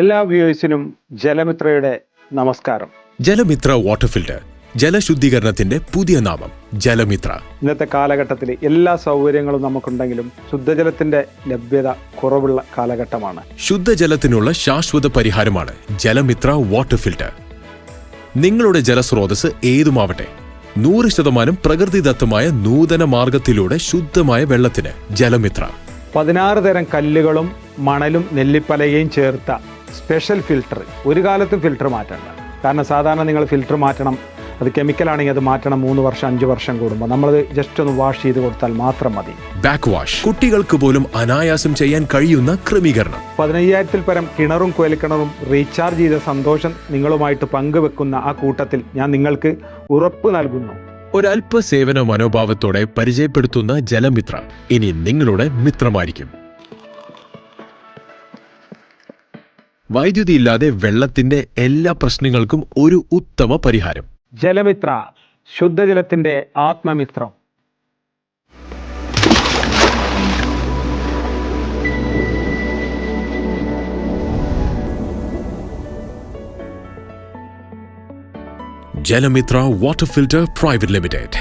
എല്ലാ വ്യൂവേഴ്സിനും ജലമിത്രയുടെ നമസ്കാരം. ജലമിത്ര water filter, ജലശുദ്ധീകരണത്തിന്റെ പുതിയ നാമം ജലമിത്ര. ഇന്നത്തെ കാലഘട്ടത്തിൽ എല്ലാ സൗകര്യങ്ങളും നമുക്കുണ്ടെങ്കിലും ശുദ്ധജലത്തിന്റെ ലഭ്യത കുറവുള്ള കാലഘട്ടമാണ്. ശുദ്ധജലത്തിനുള്ള ശാശ്വത പരിഹാരമാണ് ജലമിത്ര വാട്ടർ ഫിൽറ്റർ. നിങ്ങളുടെ ജലസ്രോതസ് ഏതുമാവട്ടെ, 100% പ്രകൃതിദത്തമായ നൂതന മാർഗത്തിലൂടെ ശുദ്ധമായ വെള്ളത്തിന് ജലമിത്ര. 16 തരം കല്ലുകളും മണലും നെല്ലിപ്പലകയും ചേർത്ത സ്പെഷ്യൽ ഫിൽറ്റർ. ഒരു കാലത്തും ഫിൽറ്റർ മാറ്റണ്ട. കാരണം സാധാരണ നിങ്ങൾ ഫിൽറ്റർ മാറ്റണം, അത് കെമിക്കലാണെങ്കിൽ അത് മാറ്റണം 3 വർഷം 5 വർഷം കൂടുമ്പോൾ. നമ്മളത് ജസ്റ്റ് ഒന്ന് വാഷ് ചെയ്ത് കൊടുത്താൽ മാത്രം മതി. ബാക്ക് വാഷ്, കുട്ടികൾക്ക് പോലും അനായാസം ചെയ്യാൻ കഴിയുന്ന ക്രമീകരണം. 15,000-ൽ പരം കിണറും കുഴൽക്കിണറും റീചാർജ് ചെയ്ത സന്തോഷം നിങ്ങളുമായിട്ട് പങ്കുവെക്കുന്ന ആ കൂട്ടത്തിൽ ഞാൻ നിങ്ങൾക്ക് ഉറപ്പ് നൽകുന്നു. ഒരല്പ സേവന മനോഭാവത്തോടെ പരിചയപ്പെടുത്തുന്ന ജലമിത്ര ഇനി നിങ്ങളുടെ മിത്രമായിരിക്കും. വൈദ്യുതി ഇല്ലാതെ വെള്ളത്തിന്റെ എല്ലാ പ്രശ്നങ്ങൾക്കും ഒരു ഉത്തമ പരിഹാരം. ജലമിത്ര, ശുദ്ധജലത്തിന്റെ ആത്മമിത്രം. ജലമിത്ര വാട്ടർ ഫിൽറ്റർ പ്രൈവറ്റ് ലിമിറ്റഡ്.